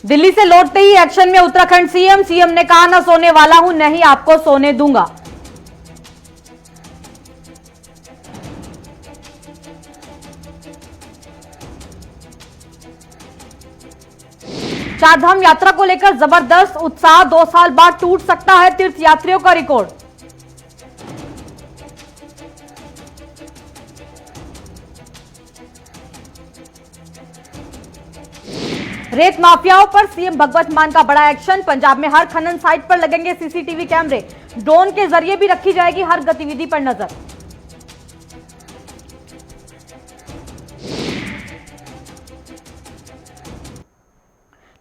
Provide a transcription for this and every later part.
दिल्ली से लौटते ही एक्शन में उत्तराखंड सीएम ने कहा ना सोने वाला हूं, नहीं आपको सोने दूंगा। चारधाम यात्रा को लेकर जबरदस्त उत्साह, 2 साल बाद टूट सकता है तीर्थ यात्रियों का रिकॉर्ड। रेत माफियाओं पर सीएम भगवंत मान का बड़ा एक्शन, पंजाब में हर खनन साइट पर लगेंगे सीसीटीवी कैमरे, ड्रोन के जरिए भी रखी जाएगी हर गतिविधि पर नजर।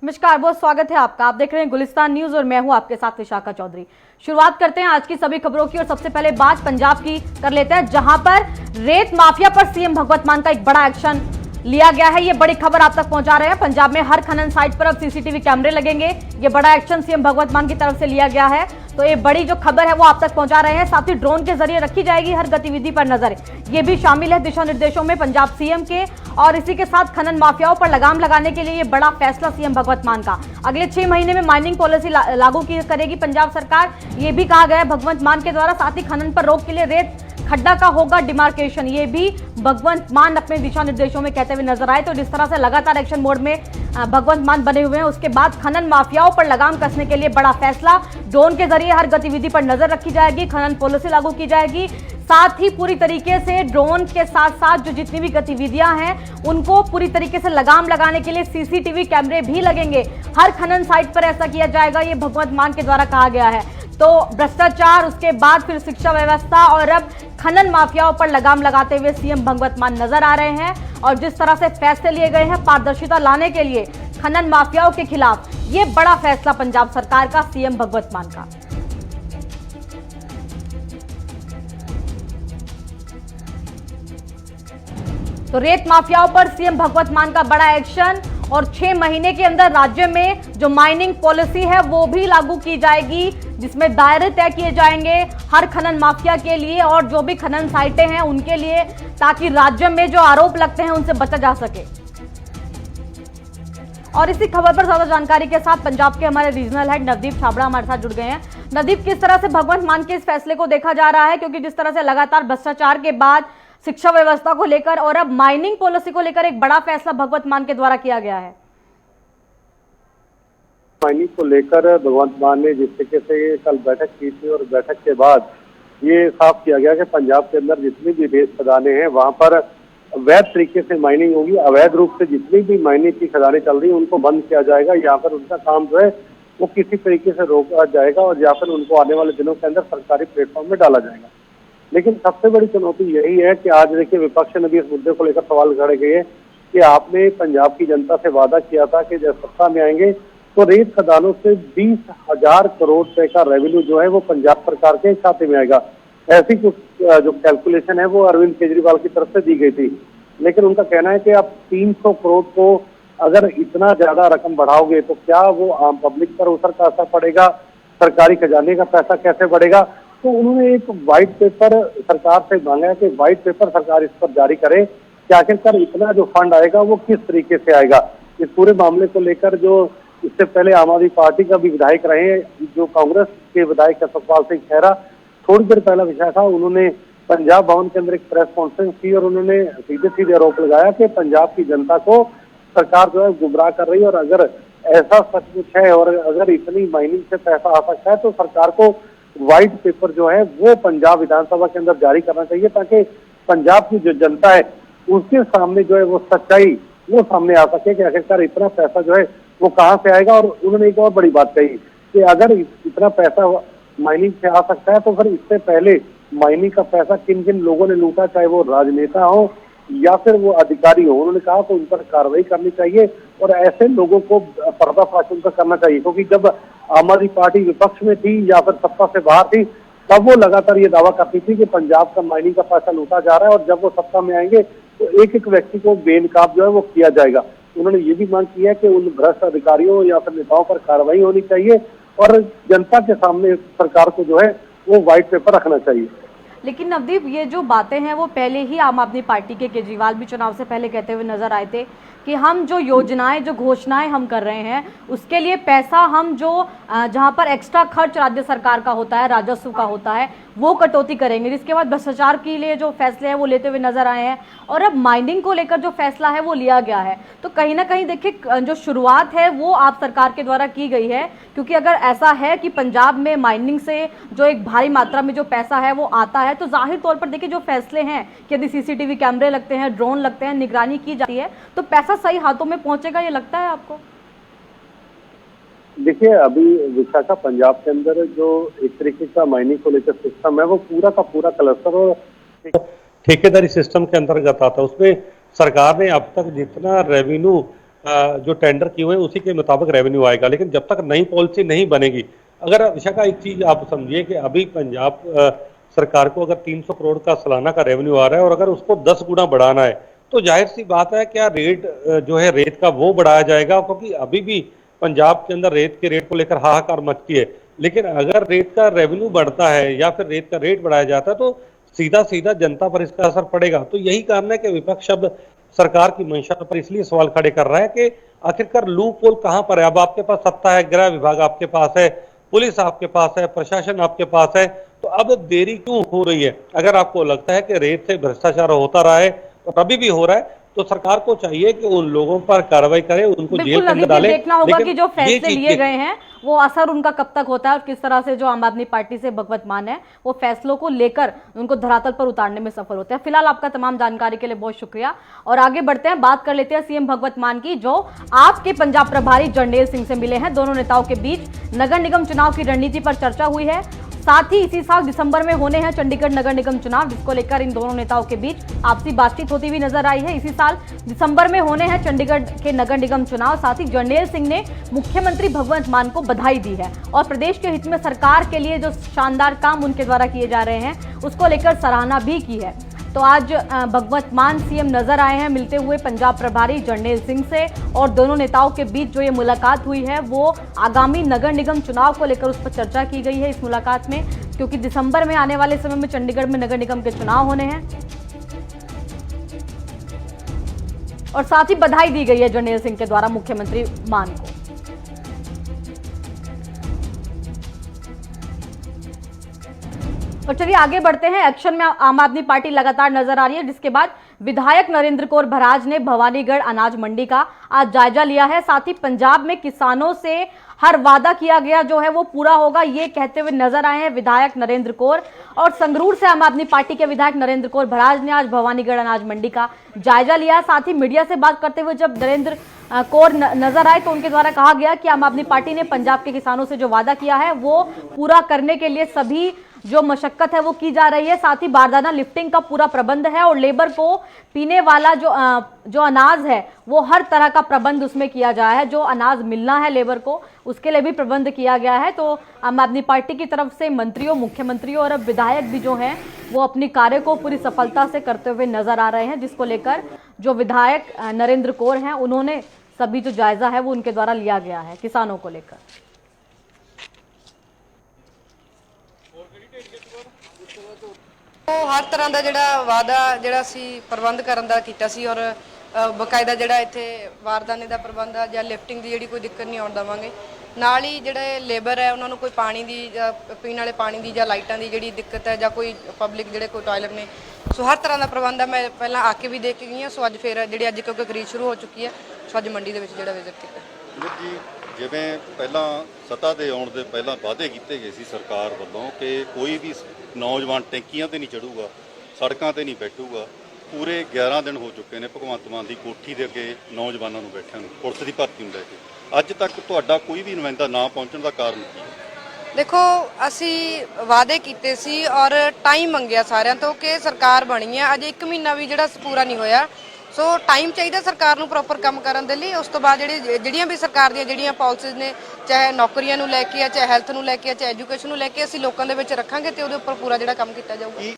नमस्कार, बहुत स्वागत है आपका। आप देख रहे हैं गुलिस्तान न्यूज और मैं हूं आपके साथ विशाखा चौधरी। शुरुआत करते हैं आज की सभी खबरों की और सबसे पहले बात पंजाब की कर लेते हैं, जहां पर रेत माफिया पर सीएम भगवंत मान का एक बड़ा एक्शन लिया गया है। ये बड़ी खबर आप तक पहुंचा रहे हैं। पंजाब में हर खनन साइट पर अब सीसीटीवी कैमरे लगेंगे। ये बड़ा एक्शन सीएम भगवंत मान की तरफ से लिया गया है, तो ये बड़ी जो खबर है वो आप तक पहुंचा रहे हैं। साथ ही ड्रोन के जरिए रखी जाएगी हर गतिविधि पर नजर, ये भी शामिल है दिशा निर्देशों में पंजाब सीएम के। और इसी के साथ खनन माफियाओं पर लगाम लगाने के लिए ये बड़ा फैसला सीएम भगवंत मान का। अगले 6 महीने में माइनिंग पॉलिसी लागू करेगी पंजाब सरकार, ये भी कहा गया है भगवंत मान के द्वारा। साथ ही खनन पर रोक के लिए रेत खड्डा का होगा डिमार्केशन, ये भी भगवंत मान अपने दिशा निर्देशों में कहते हुए नजर आए। तो जिस तरह से लगातार एक्शन मोड में भगवंत मान बने हुए हैं, उसके बाद खनन माफियाओं पर लगाम कसने के लिए बड़ा फैसला, ड्रोन के जरिए हर गतिविधि पर नजर रखी जाएगी, खनन पॉलिसी लागू की जाएगी। साथ ही पूरी तरीके से ड्रोन के साथ साथ जो जितनी भी गतिविधियां हैं उनको पूरी तरीके से लगाम लगाने के लिए सीसीटीवी कैमरे भी लगेंगे हर खनन साइट पर। ऐसा किया जाएगा, ये भगवंत मान के द्वारा कहा गया है। तो भ्रष्टाचार, उसके बाद फिर शिक्षा व्यवस्था और अब खनन माफियाओं पर लगाम लगाते हुए सीएम भगवंत मान नजर आ रहे हैं। और जिस तरह से फैसले लिए गए हैं पारदर्शिता लाने के लिए खनन माफियाओं के खिलाफ, ये बड़ा फैसला पंजाब सरकार का, सीएम भगवंत मान का। तो रेत माफियाओं पर सीएम भगवंत मान का बड़ा एक्शन, और 6 महीने के अंदर राज्य में जो माइनिंग पॉलिसी है वो भी लागू की जाएगी, जिसमें दायरे तय किए जाएंगे हर खनन माफिया के लिए और जो भी खनन साइटें हैं उनके लिए, ताकि राज्य में जो आरोप लगते हैं उनसे बचा जा सके। और इसी खबर पर ज्यादा जानकारी के साथ पंजाब के हमारे रीजनल हेड नवदीप छाबड़ा हमारे साथ जुड़ गए हैं। नवदीप, किस तरह से भगवंत मान के इस फैसले को देखा जा रहा है, क्योंकि जिस तरह से लगातार भ्रष्टाचार के बाद शिक्षा व्यवस्था को लेकर और अब माइनिंग पॉलिसी को लेकर एक बड़ा फैसला भगवंत मान के द्वारा किया गया है। माइनिंग को लेकर भगवंत मान ने जिस तरीके से कल बैठक की थी और बैठक के बाद ये साफ किया गया कि पंजाब के अंदर जितनी भी रेत खदानें हैं वहां पर अवैध तरीके से माइनिंग होगी। अवैध रूप से जितनी भी माइनिंग की खदानें चल रही है उनको बंद किया जाएगा। यहाँ पर उनका काम जो है वो किसी तरीके से रोका जाएगा और या फिर उनको आने वाले दिनों के अंदर सरकारी प्लेटफॉर्म में डाला जाएगा। लेकिन सबसे बड़ी चुनौती यही है कि आज देखिए विपक्ष ने भी इस मुद्दे को लेकर सवाल खड़े किए कि आपने पंजाब की जनता से वादा किया था कि जब सत्ता में आएंगे तो रेत खदानों से 20,000 करोड़ रुपए का रेवेन्यू जो है वो पंजाब सरकार के खाते में आएगा। ऐसी कुछ जो कैलकुलेशन है वो अरविंद केजरीवाल की तरफ से दी गई थी। लेकिन उनका कहना है कि आप 300 करोड़ को अगर इतना ज्यादा रकम बढ़ाओगे तो क्या वो आम पब्लिक पर उसका असर पड़ेगा, सरकारी खजाने का पैसा कैसे बढ़ेगा। तो उन्होंने एक व्हाइट पेपर सरकार से मांगा है कि व्हाइट पेपर सरकार इस पर जारी करे कि आखिरकार इतना जो फंड आएगा वो किस तरीके से आएगा। इस पूरे मामले को लेकर जो इससे पहले आम आदमी पार्टी का भी विधायक रहे हैं, जो कांग्रेस के विधायक सतपाल सिंह खैरा, थोड़ी देर पहले विशाखा उन्होंने पंजाब भवन के अंदर एक प्रेस कॉन्फ्रेंस की और उन्होंने सीधे सीधे आरोप लगाया कि पंजाब की जनता को सरकार जो है गुमराह कर रही है। और अगर ऐसा सचमुच है और अगर इतनी माइनिंग से पैसा आ सकता है तो सरकार को व्हाइट पेपर जो है वो पंजाब विधानसभा के अंदर जारी करना चाहिए, ताकि पंजाब की जो जनता है उसके सामने जो है वो सच्चाई वो सामने आ सके कि आखिरकार इतना पैसा जो है वो कहाँ से आएगा। और उन्होंने एक और बड़ी बात कही कि अगर इतना पैसा माइनिंग से आ सकता है तो फिर इससे पहले माइनिंग का पैसा किन किन लोगों ने लूटा, चाहे वो राजनेता हो या फिर वो अधिकारी हो। उन्होंने कहा तो उन पर कार्रवाई करनी चाहिए और ऐसे लोगों को पर्दाफाश उनका करना चाहिए, क्योंकि जब आम आदमी पार्टी विपक्ष में थी या फिर सत्ता से बाहर थी तब वो लगातार ये दावा करती थी कि पंजाब का माइनिंग का पैसा लूटा जा रहा है और जब वो सत्ता में आएंगे तो एक एक व्यक्ति को बेनकाब जो है वो किया जाएगा। उन्होंने ये भी मांग की है कि उन भ्रष्ट अधिकारियों या फिर नेताओं पर कार्रवाई होनी चाहिए और जनता के सामने सरकार को जो है वो व्हाइट पेपर रखना चाहिए। लेकिन नवदीप, ये जो बातें हैं वो पहले ही आम आदमी पार्टी के केजरीवाल भी चुनाव से पहले कहते हुए नजर आए थे कि हम जो योजनाएं, जो घोषणाएं हम कर रहे हैं, उसके लिए पैसा हम जो जहां पर एक्स्ट्रा खर्च राज्य सरकार का होता है, राजस्व का होता है, वो कटौती करेंगे। जिसके बाद भ्रष्टाचार के लिए जो फैसले हैं वो लेते हुए नजर आए हैं, और अब माइनिंग को लेकर जो फैसला है वो लिया गया है। तो कहीं ना कहीं देखिए, जो शुरुआत है वो आप सरकार के द्वारा की गई है, क्योंकि अगर ऐसा है कि पंजाब में माइनिंग से जो एक भारी मात्रा में जो पैसा है वो आता है, तो जाहिर तौर पर देखिए जो फैसले हैं कि यदि सीसीटीवी कैमरे लगते हैं, ड्रोन लगते हैं, निगरानी की जाती है, तो पैसा सही हाथों में पहुंचेगा, ये लगता है आपको? देखिए, अभी विशाखा पंजाब के अंदर जो एक तरीके का माइनिंग को लेकर सिस्टम है वो पूरा का पूरा क्लस्टर और ठेकेदारी सिस्टम के अंतर्गत आता है। उसमें सरकार ने अब तक जितना रेवेन्यू जो टेंडर किए हुए हैं उसी के मुताबिक रेवेन्यू आएगा, लेकिन जब तक नई पॉलिसी नहीं बनेगी, अगर विशाखा एक चीज आप समझिए कि अभी पंजाब सरकार को अगर 300 करोड़ का सालाना का रेवेन्यू आ रहा है और अगर उसको 10 गुना बढ़ाना है, तो जाहिर सी बात है क्या रेट जो है रेत का वो बढ़ाया जाएगा, क्योंकि अभी भी पंजाब के अंदर रेत के रेट को लेकर हाहाकार मचती है। लेकिन अगर रेत का रेवेन्यू बढ़ता है या फिर रेत का रेट बढ़ाया जाता है तो सीधा सीधा जनता पर इसका असर पड़ेगा। तो यही कारण है कि विपक्ष अब सरकार की मंशा पर इसलिए सवाल खड़े कर रहा है कि आखिरकार लूप होल कहां पर है। अब आपके पास सत्ता है, गृह विभाग आपके पास है, पुलिस आपके पास है, प्रशासन आपके पास है, तो अब देरी क्यों हो रही है? अगर आपको लगता है कि रेत से भ्रष्टाचार होता रहा है और अभी भी हो रहा है, तो सरकार को चाहिए कि उन लोगों पर कार्रवाई करे, उनको जेल के अंदर डाले। देखना होगा कि जो फैसले लिए गए हैं वो असर उनका कब तक होता है और किस तरह से जो आम आदमी पार्टी से भगवत मान है वो फैसलों को लेकर उनको धरातल पर उतारने में सफल होते हैं। फिलहाल आपका तमाम जानकारी के लिए बहुत शुक्रिया, और आगे बढ़ते हैं, बात कर लेते हैं सीएम भगवत मान की, जो आपके पंजाब प्रभारी जरनैल सिंह से मिले हैं। दोनों नेताओं के बीच नगर निगम चुनाव की रणनीति पर चर्चा हुई है। साथ ही इसी साल दिसंबर में होने हैं चंडीगढ़ नगर निगम चुनाव, जिसको लेकर इन दोनों नेताओं के बीच आपसी बातचीत होती हुई नजर आई है। इसी साल दिसंबर में होने हैं चंडीगढ़ के नगर निगम चुनाव। साथ ही जरनैल सिंह ने मुख्यमंत्री भगवंत मान को बधाई दी है और प्रदेश के हित में सरकार के लिए जो शानदार काम उनके द्वारा किए जा रहे हैं उसको लेकर सराहना भी की है। तो आज भगवत मान सीएम नजर आए हैं मिलते हुए पंजाब प्रभारी जरनैल सिंह से, और दोनों नेताओं के बीच जो ये मुलाकात हुई है वो आगामी नगर निगम चुनाव को लेकर उस पर चर्चा की गई है इस मुलाकात में, क्योंकि दिसंबर में आने वाले समय में चंडीगढ़ में नगर निगम के चुनाव होने हैं। और साथ ही बधाई दी गई है जरनैल सिंह के द्वारा मुख्यमंत्री मान को। और चलिए आगे बढ़ते हैं, एक्शन में आम आदमी पार्टी लगातार नजर आ रही है, जिसके बाद विधायक नरेंद्र कौर भराज ने भवानीगढ़ अनाज मंडी का आज जायजा लिया है। साथ ही पंजाब में किसानों से हर वादा किया गया जो है वो पूरा होगा, ये कहते हुए नजर आए हैं विधायक नरेंद्र कौर। और संगरूर से आम आदमी पार्टी के विधायक नरेंद्र कौर भराज ने आज भवानीगढ़ अनाज मंडी का जायजा लिया। साथ ही मीडिया से बात करते हुए जब नरेंद्र कौर नजर आए तो उनके द्वारा कहा गया कि आम आदमी पार्टी ने पंजाब के किसानों से जो वादा किया है वो पूरा करने के लिए सभी जो मशक्कत है वो की जा रही है। साथ ही बारदाना लिफ्टिंग का पूरा प्रबंध है और लेबर को पीने वाला जो अनाज है वो हर तरह का प्रबंध उसमें किया गया है। जो अनाज मिलना है लेबर को उसके लिए भी प्रबंध किया गया है। तो आम आदमी पार्टी की तरफ से मंत्रियों, मुख्यमंत्रियों और अब विधायक भी जो हैं वो अपनी कार्य को पूरी सफलता से करते हुए नजर आ रहे हैं, जिसको लेकर जो विधायक नरेंद्र कौर हैं उन्होंने सभी जो जायजा है वो उनके द्वारा लिया गया है किसानों को लेकर। हर तरह का ਜਿਹੜਾ ਵਾਅਦਾ ਜਿਹੜਾ ਸੀ ਪ੍ਰਬੰਧ ਕਰਨ ਦਾ ਕੀਤਾ ਸੀ ਔਰ ਬਕਾਇਦਾ ਜਿਹੜਾ ਇੱਥੇ ਵਾਰਦਾਨੇ ਦਾ ਪ੍ਰਬੰਧ ਆ ਜਾਂ ਲਿਫਟਿੰਗ ਦੀ ਜਿਹੜੀ ਕੋਈ ਦਿੱਕਤ ਨਹੀਂ ਆਉਣ ਦੇਵਾਂਗੇ। ਨਾਲ ਹੀ ਜਿਹੜੇ ਲੇਬਰ ਹੈ ਉਹਨਾਂ ਨੂੰ ਕੋਈ ਪਾਣੀ ਦੀ ਜਾਂ ਪੀਣ ਵਾਲੇ ਪਾਣੀ ਦੀ ਜਾਂ ਲਾਈਟਾਂ ਦੀ ਜਿਹੜੀ ਦਿੱਕਤ ਹੈ ਜਾਂ ਕੋਈ ਪਬਲਿਕ ਜਿਹੜੇ ਕੋਈ ਟਾਇਲਟ ਨੇ, ਸੋ ਹਰ ਤਰ੍ਹਾਂ ਦਾ ਪ੍ਰਬੰਧ ਹੈ। ਮੈਂ ਪਹਿਲਾਂ ਆ ਕੇ ਵੀ ਦੇਖ ਕੇ ਗਈ ਹਾਂ, ਸੋ ਅੱਜ ਫਿਰ ਜਿਹੜੀ ਅੱਜ ਕਿਉਂਕਿ ਖਰੀਦ ਸ਼ੁਰੂ ਹੋ ਚੁੱਕੀ ਹੈ, ਸੋ ਅੱਜ ਮੰਡੀ ਦੇ ਵਿੱਚ ਜਿਹੜਾ ਵਿਜ਼ਿਟ ਕੀਤਾ। ਜੀ ਜਿਵੇਂ ਪਹਿਲਾਂ ਸੱਤਾ ਦੇ ਆਉਣ ਦੇ ਪਹਿਲਾਂ ਵਾਅਦੇ ਕੀਤੇ ਗਏ ਸੀ ਸਰਕਾਰ ਵੱਲੋਂ ਕਿ ਕੋਈ ਵੀ ਨੌਜਵਾਨ ਟੈਂਕੀਆਂ ਤੇ ਨਹੀਂ ਚੜੂਗਾ, ਸੜਕਾਂ ਤੇ ਨਹੀਂ ਬੈਠੂਗਾ। ਪੂਰੇ 11 ਦਿਨ ਹੋ ਚੁੱਕੇ ਨੇ ਭਗਵੰਤ ਮਾਨ ਦੀ ਕੋਠੀ ਦੇ ਅੱਗੇ ਨੌਜਵਾਨਾਂ ਨੂੰ ਬੈਠਿਆਂ ਨੂੰ ਪੁਲਿਸ ਦੀ ਭਰਤੀ ਨੂੰ ਲੈ ਕੇ, ਅੱਜ ਤੱਕ ਤੁਹਾਡਾ ਕੋਈ ਵੀ ਨੁਮਾਇੰਦਾ ਨਾ ਪਹੁੰਚਣ ਦਾ ਕਾਰਨ ਕੀ ਹੈ? ਦੇਖੋ ਅਸੀਂ ਵਾਅਦੇ ਕੀਤੇ ਸੀ ਔਰ ਟਾਈਮ ਮੰਗਿਆ ਸਾਰਿਆਂ ਤੋਂ ਕਿ ਸਰਕਾਰ ਬਣੀ ਹੈ, ਅਜੇ 1 ਮਹੀਨਾ ਵੀ ਜਿਹੜਾ ਪੂਰਾ ਨਹੀਂ ਹੋਇਆ। ਸੋ ਟਾਈਮ ਚਾਹੀਦਾ ਸਰਕਾਰ ਨੂੰ ਪ੍ਰੋਪਰ ਕੰਮ ਕਰਨ ਦੇ ਲਈ। ਉਸ ਤੋਂ ਬਾਅਦ ਜਿਹੜੀਆਂ ਵੀ ਸਰਕਾਰ ਦੀਆਂ ਜਿਹੜੀਆਂ ਪਾਲਿਸੀਜ਼ ਨੇ, ਚਾਹੇ ਨੌਕਰੀਆਂ ਨੂੰ ਲੈ ਕੇ ਆ, ਚਾਹੇ ਹੈਲਥ ਨੂੰ ਲੈ ਕੇ ਆ, ਚਾਹੇ ਐਜੂਕੇਸ਼ਨ ਨੂੰ ਲੈ ਕੇ, ਅਸੀਂ ਲੋਕਾਂ ਦੇ ਵਿੱਚ ਰੱਖਾਂਗੇ ਤੇ ਉਹਦੇ ਉੱਪਰ ਪੂਰਾ ਜਿਹੜਾ ਕੰਮ ਕੀਤਾ ਜਾਊਗਾ।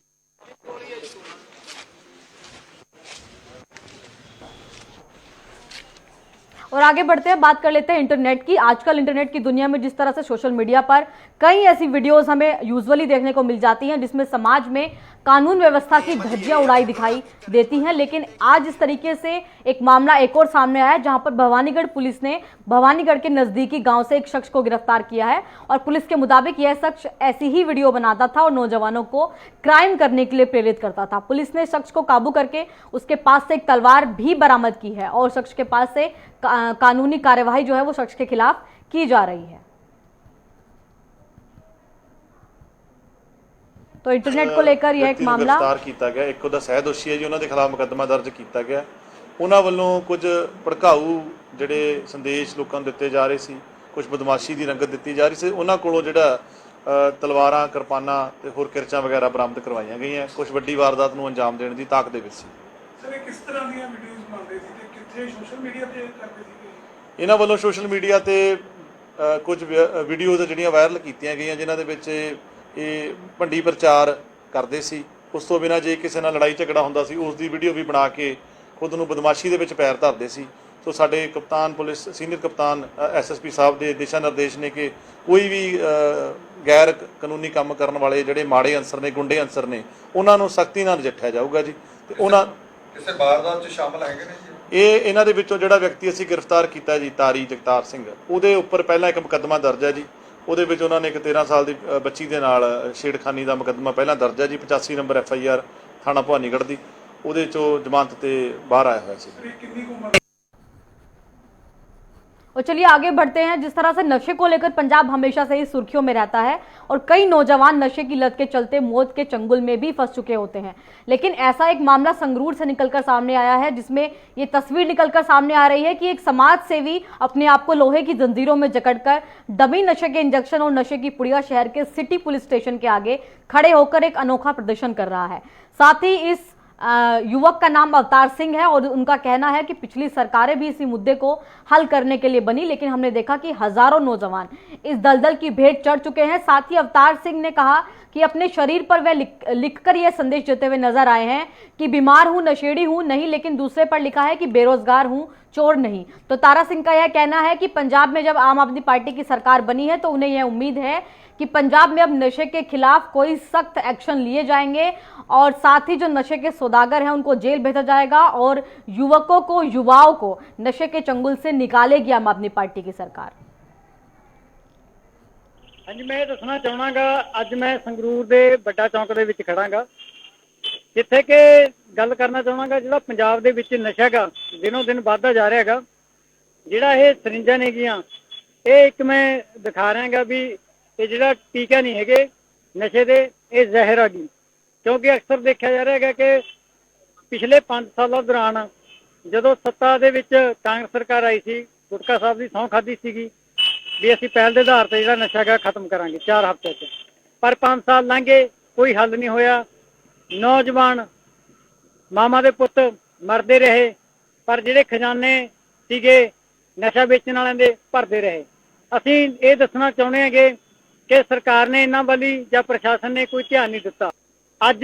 और आगे बढ़ते हैं, बात कर लेते हैं इंटरनेट की। आजकल इंटरनेट की दुनिया में जिस तरह से सोशल मीडिया पर कई ऐसी वीडियोस हमें यूजुअली देखने को मिल जाती हैं जिसमें समाज में कानून व्यवस्था की धज्जियां उड़ाई दिखाई देती हैं। लेकिन आज इस तरीके से एक मामला एक और सामने आया है, जहां पर भवानीगढ़ पुलिस ने भवानीगढ़ के नजदीकी गांव से एक शख्स को गिरफ्तार किया है और पुलिस के मुताबिक यह शख्स ऐसी ही वीडियो बनाता था और नौजवानों को क्राइम करने के लिए प्रेरित करता था। पुलिस ने शख्स को काबू करके उसके पास से एक तलवार भी बरामद की है और शख्स के पास से कानूनी कार्यवाही जो है वो शख्स के खिलाफ की जा रही है। तो इंटरनेट को लेकर यह एक मामला गिरफ्तार किया गया। एक ਉਹਦਾ ਸਹਿ ਦੋਸ਼ੀ ਹੈ ਜੀ, ਉਹਨਾਂ ਦੇ ਖਿਲਾਫ ਮੁਕੱਦਮਾ ਦਰਜ ਕੀਤਾ ਗਿਆ। ਉਹਨਾਂ ਵੱਲੋਂ ਕੁਝ ਭੜਕਾਊ ਜਿਹੜੇ ਸੰਦੇਸ਼ ਲੋਕਾਂ ਨੂੰ ਦਿੱਤੇ ਜਾ ਰਹੇ ਸੀ, ਕੁਝ ਬਦਮਾਸ਼ੀ ਦੀ ਰੰਗਤ ਦਿੱਤੀ ਜਾ ਰਹੀ ਸੀ, ਉਹਨਾਂ ਕੋਲੋਂ ਜਿਹੜਾ ਤਲਵਾਰਾਂ, ਕਿਰਪਾਨਾਂ ਤੇ ਹੋਰ ਕਿਰਚਾਂ ਵਗੈਰਾ ਬਰਾਮਦ ਕਰਵਾਈਆਂ ਗਈਆਂ। ਕੁਝ ਵੱਡੀ ਵਾਰਦਾਤ ਨੂੰ ਅੰਜਾਮ ਦੇਣ ਦੀ ਤਾਕ ਦੇ ਵਿੱਚ ਸੀ। ਸਰ ਇਹ ਕਿਸ ਤਰ੍ਹਾਂ ਦੀਆਂ ਵੀਡੀਓਜ਼ ਬਣਾਉਂਦੇ ਸੀ ਤੇ ਕਿੱਥੇ ਸੋਸ਼ਲ ਮੀਡੀਆ ਤੇ ਕਰਦੇ ਸੀਗੇ? ਇਹਨਾਂ ਵੱਲੋਂ ਸੋਸ਼ਲ ਮੀਡੀਆ ਤੇ ਕੁਝ ਵੀਡੀਓਜ਼ ਜਿਹੜੀਆਂ ਵਾਇਰਲ ਕੀਤੀਆਂ ਗਈਆਂ, ਜਿਨ੍ਹਾਂ ਦੇ ਵਿੱਚ ਇਹ ਭੰਡੀ ਪ੍ਰਚਾਰ ਕਰਦੇ ਸੀ। ਉਸ ਤੋਂ ਬਿਨਾਂ ਜੇ ਕਿਸੇ ਨਾਲ ਲੜਾਈ ਝਗੜਾ ਹੁੰਦਾ ਸੀ, ਉਸ ਦੀ ਵੀਡੀਓ ਵੀ ਬਣਾ ਕੇ ਖੁਦ ਨੂੰ ਬਦਮਾਸ਼ੀ ਦੇ ਵਿੱਚ ਪੈਰ ਧਰਦੇ ਸੀ। ਸੋ ਸਾਡੇ ਕਪਤਾਨ ਪੁਲਿਸ, ਸੀਨੀਅਰ ਕਪਤਾਨ ਐਸਐਸਪੀ ਸਾਹਿਬ ਦੇ ਦਿਸ਼ਾ ਨਿਰਦੇਸ਼ ਨੇ ਕਿ ਕੋਈ ਵੀ ਗੈਰ ਕਾਨੂੰਨੀ ਕੰਮ ਕਰਨ ਵਾਲੇ ਜਿਹੜੇ ਮਾੜੇ ਅਨਸਰ ਨੇ, ਗੁੰਡੇ ਅਨਸਰ ਨੇ, ਉਹਨਾਂ ਨੂੰ ਸਖਤੀ ਨਾਲ ਨਜਿੱਠਿਆ ਜਾਊਗਾ ਜੀ। ਤੇ ਉਹਨਾਂ ਕਿਸੇ ਵਾਰਦਾਤ 'ਚ ਸ਼ਾਮਲ ਹੈਗੇ ਨੇ ਜੀ? ਇਹਨਾਂ ਦੇ ਵਿੱਚੋਂ ਜਿਹੜਾ ਵਿਅਕਤੀ ਅਸੀਂ ਗ੍ਰਿਫਤਾਰ ਕੀਤਾ ਜੀ, ਤਾਰੀ ਜਗਤਾਰ ਸਿੰਘ, ਉਹਦੇ ਉੱਪਰ ਪਹਿਲਾਂ ਇੱਕ ਮੁਕੱਦਮਾ ਦਰਜ ਹੈ ਜੀ। ਉਹਦੇ ਵਿੱਚ ਉਹਨਾਂ ਨੇ ਇੱਕ 13 ਸਾਲ ਦੀ ਬੱਚੀ ਦੇ ਨਾਲ ਛੇੜਖਾਨੀ ਦਾ ਮੁਕੱਦਮਾ ਪਹਿਲਾਂ ਦਰਜ ਹੈ ਜੀ, 85 ਨੰਬਰ FIR ਥਾਣਾ ਭਵਾਨੀਗੜ੍ਹ ਦੀ। ਉਹਦੇ 'ਚੋਂ ਜ਼ਮਾਨਤ ਤੇ ਬਾਹਰ ਆਇਆ ਹੋਇਆ ਸੀ। ਕਿੰਨੀ ਕੁ ਉਮਰ? और चलिए आगे बढ़ते हैं। जिस तरह से नशे को लेकर पंजाब हमेशा से ही सुर्खियों में रहता है और कई नौजवान नशे की लत के चलते मौत के चंगुल में भी फंस चुके होते हैं, लेकिन ऐसा एक मामला संगरूर से निकलकर सामने आया है, जिसमें ये तस्वीर निकलकर सामने आ रही है कि एक समाज सेवी अपने आप को लोहे की जंजीरों में जकड़कर डमी नशे के इंजेक्शन और नशे की पुड़िया शहर के सिटी पुलिस स्टेशन के आगे खड़े होकर एक अनोखा प्रदर्शन कर रहा है। साथ ही इस युवक का नाम अवतार सिंह है और उनका कहना है कि पिछली सरकारें भी इसी मुद्दे को हल करने के लिए बनी, लेकिन हमने देखा कि हजारों नौजवान इस दलदल की भेंट चढ़ चुके हैं। साथ ही अवतार सिंह ने कहा कि अपने शरीर पर वह लिखकर यह संदेश देते हुए नजर आए हैं कि बीमार हूं, नशेड़ी हूं नहीं, लेकिन दूसरे पर लिखा है कि बेरोजगार हूं, चोर नहीं। तो तारा सिंह का यह कहना है कि पंजाब में जब आम आदमी पार्टी की सरकार बनी है तो उन्हें यह उम्मीद है कि पंजाब में अब नशे के खिलाफ कोई सख्त एक्शन लिए जाएंगे और साथ ही जो नशे के सौदागर हैं उनको जेल भेजा जाएगा और युवकों को, युवाओं को नशे के चंगुल से निकालेगी आम आदमी पार्टी की सरकार। हाँ जी, मैं दसना चाहना अज मैं संगरूर के बड़ा चौंक दे विच खड़ांगा, जिथे कि गल करना चाहना जो पंजाब दे विच नशा गा दिनों दिन बढ़ता जा रहा है। जिहड़ा ये सरिंजां नेगियां ये एक मैं दिखा रहा भी ये जिहड़ा टीका नहीं है नशे दे, ये जहर आ गई। क्योंकि अक्सर देखा जा रहा है कि पिछले 5 सालों दौरान जदों सत्ता दे विच कांग्रेस सरकार आई सी, गुटका साहब की सौं खाधी सीगी भी असीं पहल के आधार पर जिहड़ा नशा गा खत्म करांगे 4 हफ्ते च, पर 5 साल लंघे कोई हल नहीं होया। नौजवान मामा दे पुत मरदे रहे, पर जिहड़े खजाने सीगे नशा बेचण वालिआं दे भरदे रहे। असीं ये दसना चाहुंदे हां कि सरकार ने इन्हां वाली जां प्रशासन ने कोई ध्यान नहीं दिता। अज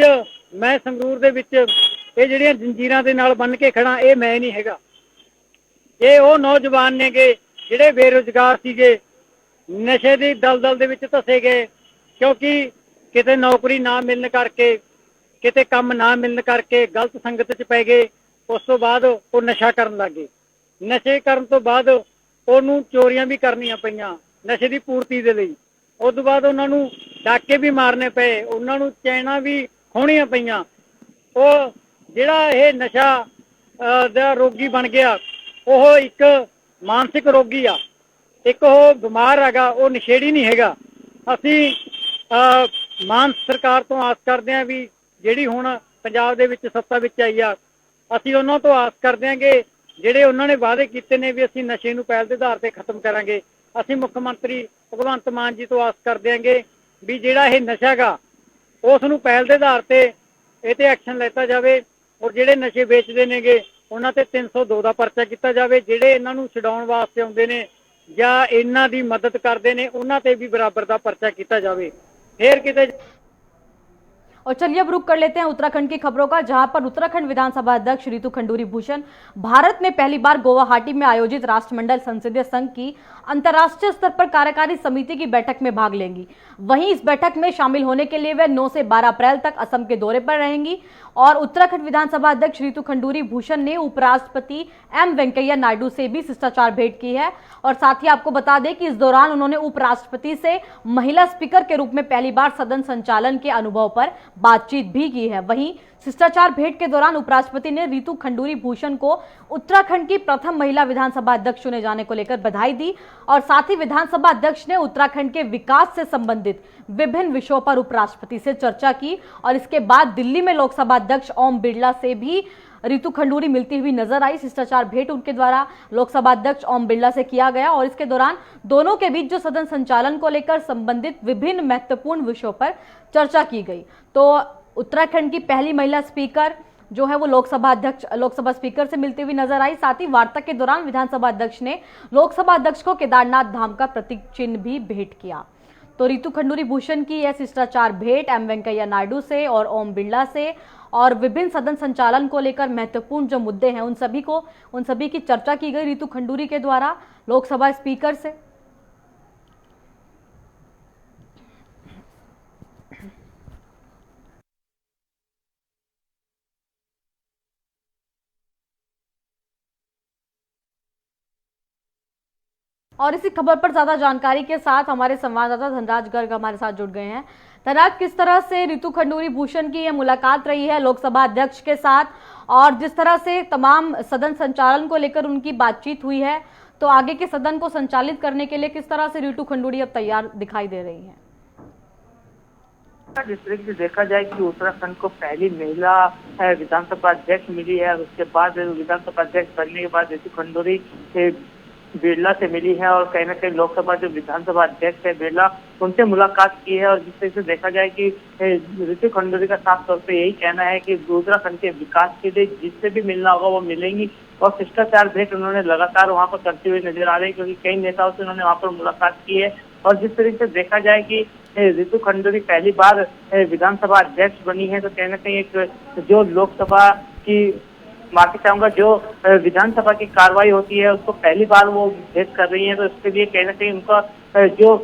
मैं संगरूर दे विच ये जिहड़ियां जंजीरां दे नाल बन के खड़ा, ये मैं नहीं हैगा, ये वो नौजवान ने जिहड़े बेरोजगार सीगे, नशे दी दलदल दे विच धसे गए, क्योंकि किते नौकरी ना मिलने करके, किते काम ना मिलने करके गलत संगत च पै गए। उस तो बाद वो नशा करन लग गए। नशे करन तो बाद उन्होंने चोरियां भी करनियां पईयां नशे की पूर्ति दे लई। उस तो बाद उन्होंने डाके भी मारने पे, उन्होंने चैना भी खोणियां पईयां। वो जिहड़ा ये नशा दा रोगी बन गया, वो एक मानसिक रोगी आ, एक वो बीमार हैगा, वो नशेड़ी नहीं हैगा। असीं मान सरकार तो आस करते हैं भी जिहड़ी हुण पंजाब दे विच सत्ता विच आई आ, असीं उन्हां तो आस करते हैं कि जिहड़े उन्होंने वादे कीते ने भी असीं नशे नूं पहल दे आधार ते खत्म करांगे। असीं मुख मंत्री भगवंत मान जी तो आस करते हैं भी जिहड़ा ये नशा गा उस नूं पहल दे आधार ते इह ते एक्शन लेता जावे और जिहड़े नशे बेचदे नेगे उन्हां ते 302 दा परचा कीता जावे। जिहड़े इन्हां नूं छडाउण वास्ते आउंदे ने जां इन्हां दी मदद करदे ने उन्हां ते भी बराबर दा परचा कीता जावे। फिर किते और चलिए अब रुक कर लेते हैं उत्तराखंड की खबरों का, जहां पर उत्तराखंड विधानसभा अध्यक्ष रितु खंडूरी भूषण भारत में पहली बार गुवाहाटी में आयोजित राष्ट्रमंडल संसदीय संघ की अंतर्राष्ट्रीय स्तर पर कार्यकारी समिति की बैठक में भाग लेंगी। वहीं इस बैठक में शामिल होने के लिए वे 9 से 12 अप्रैल तक असम के दौरे पर रहेंगी। और उत्तराखंड विधानसभा अध्यक्ष रितु खंडूरी भूषण ने उपराष्ट्रपति एम वेंकैया नायडू से भी शिष्टाचार भेंट की है। और साथ ही आपको बता दें कि इस दौरान उन्होंने उपराष्ट्रपति से महिला स्पीकर के रूप में पहली बार सदन संचालन के अनुभव पर बातचीत भी की है। वहीं शिष्टाचार भेंट के दौरान उपराष्ट्रपति ने रितु खंडूरी भूषण को उत्तराखंड की प्रथम महिला विधानसभा अध्यक्ष चुने जाने को लेकर बधाई दी। और साथ ही विधानसभा अध्यक्ष ने उत्तराखंड के विकास से संबंधित विभिन्न विषयों पर उपराष्ट्रपति से चर्चा की। और इसके बाद दिल्ली में लोकसभा अध्यक्ष ओम बिरला से भी रितु खंडूरी मिलती हुई नजर आई। शिष्टाचार भेंट उनके द्वारा लोकसभा अध्यक्ष ओम बिरला से किया गया और इसके दौरान दोनों के बीच जो सदन संचालन को लेकर संबंधित विभिन्न महत्वपूर्ण विषयों पर चर्चा की गई। तो उत्तराखंड की पहली महिला स्पीकर जो है वो लोकसभा स्पीकर से मिलती हुई नजर आई। साथ ही वार्ता के दौरान विधानसभा अध्यक्ष ने लोकसभा अध्यक्ष को केदारनाथ धाम का प्रतीक चिन्ह भी भेंट किया। तो रितु खंडूरी भूषण की यह शिष्टाचार भेंट एम वेंकैया नायडू से और ओम बिरला से और विभिन्न सदन संचालन को लेकर महत्वपूर्ण जो मुद्दे हैं उन सभी की चर्चा की गई रितु खंडूरी के द्वारा लोकसभा स्पीकर से। और इसी खबर पर ज्यादा जानकारी के साथ हमारे संवाददाता धनराज गर्ग हमारे साथ जुड़ गए हैं। धनराज, किस तरह से रितु खंडूरी भूषण की यह मुलाकात रही है लोकसभा अध्यक्ष के साथ, और जिस तरह से तमाम सदन संचालन को लेकर उनकी बातचीत हुई है, तो आगे के सदन को संचालित करने के लिए किस तरह से रितु खंडूरी अब तैयार दिखाई दे रही है? जिस तरीके से देखा जाए कि उत्तराखंड को पहली महिला विधानसभा अध्यक्ष मिली है, उसके बाद विधानसभा अध्यक्ष बनने के बाद रितु खंडूरी बिरला से मिली है और कहीं ना कहीं लोकसभा जो विधानसभा अध्यक्ष है बिरला उनसे मुलाकात की है। और जिस तरीके से देखा जाए कि रितु खंडूरी का साफ तौर पे यही कहना है कि उत्तराखंड के विकास के लिए जिससे भी मिलना होगा वो मिलेंगी। और शिष्टाचार भेंट उन्होंने लगातार वहाँ पर करते हुए नजर आ रहे हैं, क्योंकि कई नेताओं से उन्होंने वहाँ पर मुलाकात की है। और जिस तरीके से देखा जाए कि रितु खंडूरी पहली बार विधानसभा अध्यक्ष बनी है, तो कहीं ना कहीं एक जो लोकसभा की माफी चाहूंगा जो विधानसभा की कार्रवाई होती है उसको पहली बार वो भेंट कर रही है, तो इसके लिए कहीं ना कहीं उनका जो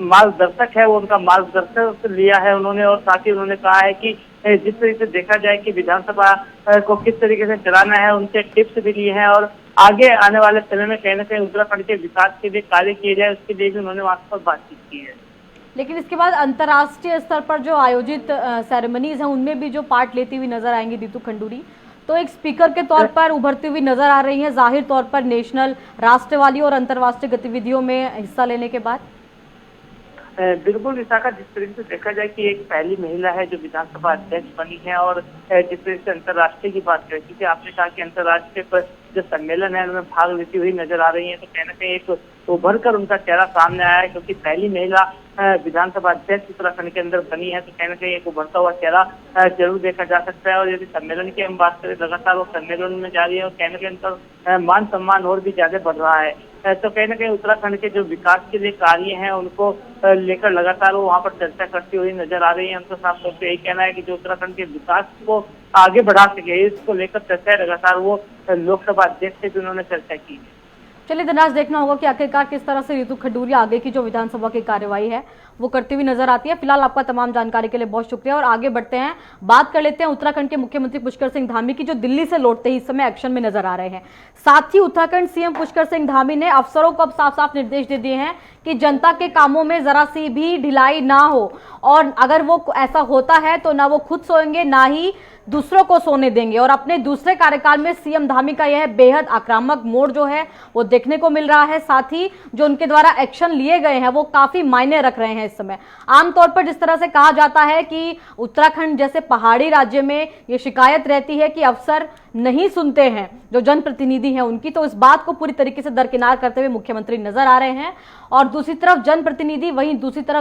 मार्गदर्शक है वो उनका मार्गदर्शक लिया है उन्होंने। और साथ ही उन्होंने कहा है कि जिस तरीके से देखा जाए कि विधानसभा को किस तरीके से चलाना है उनसे टिप्स भी लिए हैं और आगे आने वाले समय में कहीं ना कहीं उत्तराखंड के विकास के लिए कार्य किए जाए उसके लिए भी उन्होंने वहाँ पर बातचीत की है। लेकिन इसके बाद अंतर्राष्ट्रीय स्तर पर जो आयोजित सेरेमनीज हैं उनमें भी जो पार्ट लेती हुई नजर आएंगी रितु खंडूरी, तो एक स्पीकर के तौर पर उभरती हुई नजर आ रही हैं जाहिर तौर पर नेशनल राष्ट्रवादी और अंतर्राष्ट्रीय गतिविधियों में हिस्सा लेने के बाद। बिल्कुल विशाखा, जिस तरीके से देखा जाए कि एक पहली महिला है जो विधानसभा अध्यक्ष बनी है और जिस तरीके से अंतर्राष्ट्रीय की बात करें, क्योंकि आपने कहा कि अंतर्राष्ट्रीय पर जो सम्मेलन है उनमें भाग लेती हुई नजर आ रही है, तो कहीं ना कहीं एक उभर कर उनका चेहरा सामने आया है, क्योंकि पहली महिला विधानसभा अध्यक्ष उत्तराखंड के अंदर बनी है, तो कहीं ना कहीं एक उभरता हुआ चेहरा जरूर देखा जा सकता है। और यदि सम्मेलन की हम बात करें, लगातार वो सम्मेलन में जा रही है और कहीं ना कहीं उनका मान सम्मान और भी ज्यादा बढ़ रहा है। तो कहीं ना कहीं उत्तराखंड के जो विकास के लिए कार्य हैं उनको लेकर लगातार वो वहाँ पर चर्चा करती हुई नजर आ रही है। उनका साफ तौर पर यही कहना है कि जो उत्तराखंड के विकास को आगे बढ़ा सके इसको लेकर चर्चा लगातार वो लोकसभा अध्यक्ष से भी उन्होंने चर्चा की है। चलिए धनराज, देखना होगा कि आखिरकार किस तरह से रितु खंडूरी आगे की जो विधानसभा की कार्यवाही है वो करती हुई नजर आती है। फिलहाल आपका तमाम जानकारी के लिए बहुत शुक्रिया और आगे बढ़ते हैं, बात कर लेते हैं उत्तराखंड के मुख्यमंत्री पुष्कर सिंह धामी की, जो दिल्ली से लौटते ही इस समय एक्शन में नजर आ रहे हैं। साथ ही उत्तराखंड सीएम पुष्कर सिंह धामी ने अफसरों को अब साफ साफ निर्देश दे दिए हैं कि जनता के कामों में जरा सी भी ढिलाई ना हो, और अगर वो ऐसा होता है तो ना वो खुद सोएंगे ना ही दूसरों को सोने देंगे। और अपने दूसरे कार्यकाल में सीएम धामी का यह बेहद आक्रामक मोड जो है वो देखने को मिल रहा है। साथ ही जो उनके द्वारा एक्शन लिए गए हैं वो काफी मायने रख रहे हैं इस समय। आमतौर पर जिस तरह से कहा जाता है कि उत्तराखंड जैसे पहाड़ी राज्य में ये शिकायत रहती है कि अफसर नहीं सुनते हैं जो जनप्रतिनिधि हैं उनकी, तो इस बात को पूरी तरीके से दरकिनार करते हुए मुख्यमंत्री नजर आ रहे हैं। और दूसरी तरफ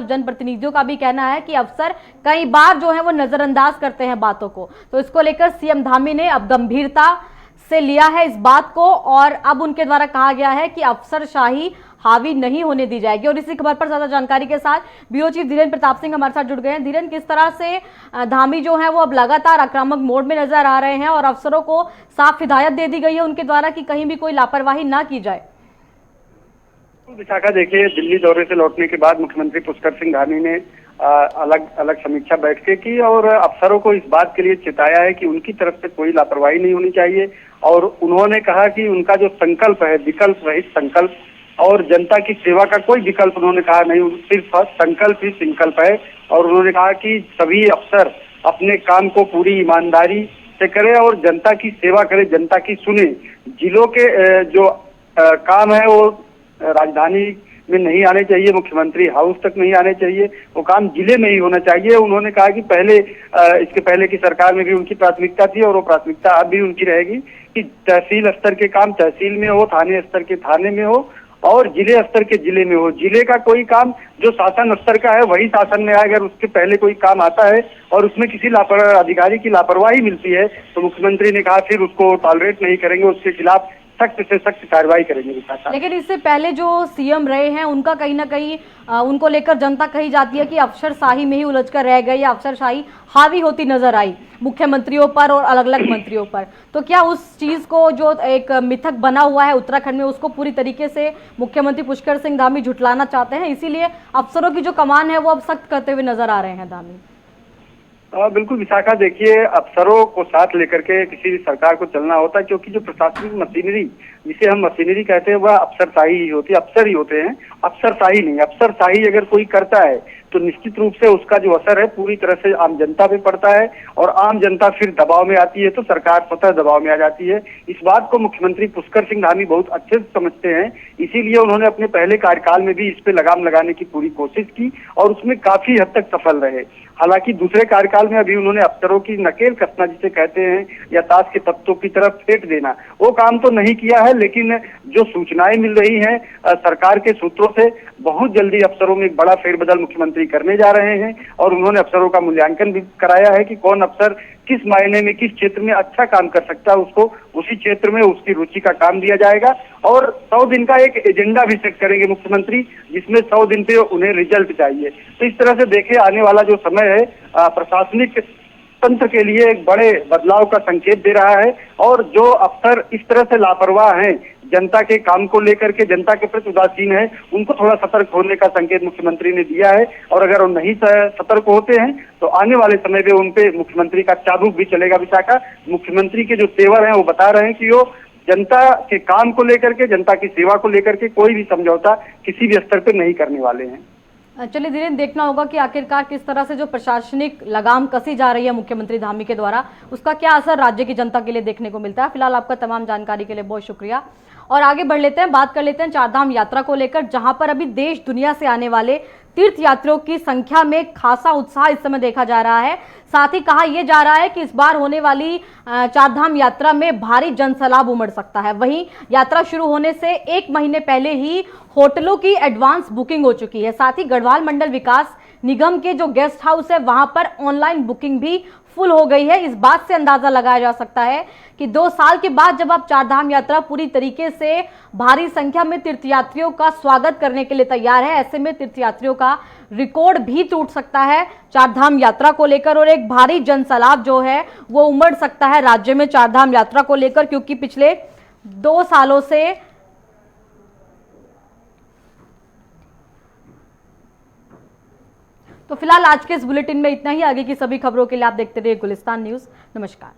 जनप्रतिनिधियों का भी कहना है कि अफसर कई बार जो है वो नजरअंदाज करते हैं बातों को। तो इसको लेकर सीएम धामी ने अब गंभीरता से लिया है इस बात को, और अब उनके द्वारा कहा गया है कि अफसरशाही हावी नहीं होने दी जाएगी। और इसी खबर पर ज्यादा जानकारी के साथ ब्यूरो चीफ धीरेन्द्र प्रताप सिंह हमारे साथ जुड़ गए हैं। धीरेन्द्र, किस तरह से धामी जो है वो अब लगातार आक्रामक मोड में नजर आ रहे हैं और अफसरों को साफ हिदायत दे दी गई है उनके द्वारा कि कहीं भी कोई लापरवाही ना की जाए? विशाखा, देखिए, दिल्ली दौरे से लौटने के बाद मुख्यमंत्री पुष्कर सिंह धामी ने अलग अलग समीक्षा बैठकें की और अफसरों को इस बात के लिए चिताया है कि उनकी तरफ से कोई लापरवाही नहीं होनी चाहिए। और उन्होंने कहा कि उनका जो संकल्प है, विकल्प रहित संकल्प, और जनता की सेवा का कोई विकल्प उन्होंने कहा नहीं, सिर्फ संकल्प ही संकल्प है। और उन्होंने कहा कि सभी अफसर अपने काम को पूरी ईमानदारी से करें और जनता की सेवा करें, जनता की सुने। जिलों के जो काम है वो राजधानी में नहीं आने चाहिए, मुख्यमंत्री हाउस तक नहीं आने चाहिए, वो काम जिले में ही होना चाहिए। उन्होंने कहा कि इसके पहले की सरकार में भी उनकी प्राथमिकता थी और वो प्राथमिकता अब भी उनकी रहेगी कि तहसील स्तर के काम तहसील में हो, थाने स्तर के थाने में हो और जिले स्तर के जिले में हो। जिले का कोई काम जो शासन स्तर का है वही शासन में आए। अगर उसके पहले कोई काम आता है और उसमें किसी अधिकारी की लापरवाही मिलती है तो मुख्यमंत्री ने कहा फिर उसको टॉलरेट नहीं करेंगे, उसके खिलाफ सख्त से सख्त कार्रवाई करेंगे। लेकिन इससे पहले जो सीएम रहे हैं उनका कहीं ना कहीं उनको लेकर जनता कही जाती है कि अफसरशाही में ही उलझकर रह गए या अफसरशाही हावी होती नजर आई मुख्यमंत्रियों पर और अलग अलग मंत्रियों पर। तो क्या उस चीज को जो एक मिथक बना हुआ है उत्तराखंड में उसको पूरी तरीके से मुख्यमंत्री पुष्कर सिंह धामी झुठलाना चाहते हैं, इसीलिए अफसरों की जो कमान है वो अब सख्त करते हुए नजर आ रहे हैं धामी? बिल्कुल विशाखा, देखिए, अफसरों को साथ लेकर के किसी भी सरकार को चलना होता है क्योंकि जो प्रशासनिक मशीनरी, जिसे हम मशीनरी कहते हैं, वह अफसरशाही ही होती है, अफसर ही होते हैं, अफसरशाही नहीं। अफसरशाही अगर कोई करता है तो निश्चित रूप से उसका जो असर है पूरी तरह से आम जनता पे पड़ता है और आम जनता फिर दबाव में आती है तो सरकार स्वतः दबाव में आ जाती है। इस बात को मुख्यमंत्री पुष्कर सिंह धामी बहुत अच्छे से समझते हैं, इसीलिए उन्होंने अपने पहले कार्यकाल में भी इस पे लगाम लगाने की पूरी कोशिश की और उसमें काफी हद तक सफल रहे। हालांकि दूसरे कार्यकाल में अभी उन्होंने अफसरों की नकेल कसना जिसे कहते हैं या ताश के पत्तों की तरफ फेंक देना, वो काम तो नहीं किया है। लेकिन जो सूचनाएं मिल रही हैं सरकार के सूत्रों से, बहुत जल्दी अफसरों में एक बड़ा फेरबदल मुख्यमंत्री करने जा रहे हैं और उन्होंने अफसरों का मूल्यांकन भी कराया है कि कौन अफसर किस मायने में किस क्षेत्र में अच्छा काम कर सकता है, उसको उसी क्षेत्र में उसकी रुचि का काम दिया जाएगा। और 100 दिन का एक एजेंडा भी सेट करेंगे मुख्यमंत्री, जिसमें 100 दिन पे उन्हें रिजल्ट चाहिए। तो इस तरह से देखे आने वाला जो समय है प्रशासनिक तंत्र के लिए एक बड़े बदलाव का संकेत दे रहा है। और जो अफसर इस तरह से लापरवाह हैं, जनता के काम को लेकर के जनता के प्रति उदासीन है, उनको थोड़ा सतर्क होने का संकेत मुख्यमंत्री ने दिया है। और अगर वो नहीं सतर्क होते हैं तो आने वाले समय में उन पे मुख्यमंत्री का चाबुक भी चलेगा। विशाखा, मुख्यमंत्री के जो तेवर हैं वो बता रहे हैं कि वो जनता के काम को लेकर के, जनता की सेवा को लेकर के कोई भी समझौता किसी भी स्तर पर नहीं करने वाले हैं। चलिए धीरेन्द्र, देखना होगा कि आखिरकार किस तरह से जो प्रशासनिक लगाम कसी जा रही है मुख्यमंत्री धामी के द्वारा, उसका क्या असर राज्य की जनता के लिए देखने को मिलता है। फिलहाल आपका तमाम जानकारी के लिए बहुत शुक्रिया। और आगे बढ़ लेते हैं, बात कर लेते हैं चारधाम यात्रा को लेकर, जहां पर अभी देश दुनिया से आने वाले तीर्थ यात्रियों की संख्या में खासा उत्साह इस समय देखा जा रहा है। साथ ही कहा यह जा रहा है कि इस बार होने वाली चारधाम यात्रा में भारी जनसैलाब उमड़ सकता है। वहीं यात्रा शुरू होने से 1 महीने पहले ही होटलों की एडवांस बुकिंग हो चुकी है। साथ ही गढ़वाल मंडल विकास निगम के जो गेस्ट हाउस है वहां पर ऑनलाइन बुकिंग भी फुल हो गई है। इस बात से अंदाजा लगाया जा सकता है कि 2 साल के बाद जब अब चारधाम यात्रा पूरी तरीके से भारी संख्या में तीर्थयात्रियों का स्वागत करने के लिए तैयार है, ऐसे में तीर्थयात्रियों का रिकॉर्ड भी टूट सकता है चारधाम यात्रा को लेकर और एक भारी जनसैलाब जो है वो उमड़ सकता है राज्य में चारधाम यात्रा को लेकर, क्योंकि पिछले 2 सालों से तो फिलहाल आज के इस बुलेटिन में इतना ही। आगे की सभी खबरों के लिए आप देखते रहिए गुलिस्तान न्यूज। नमस्कार।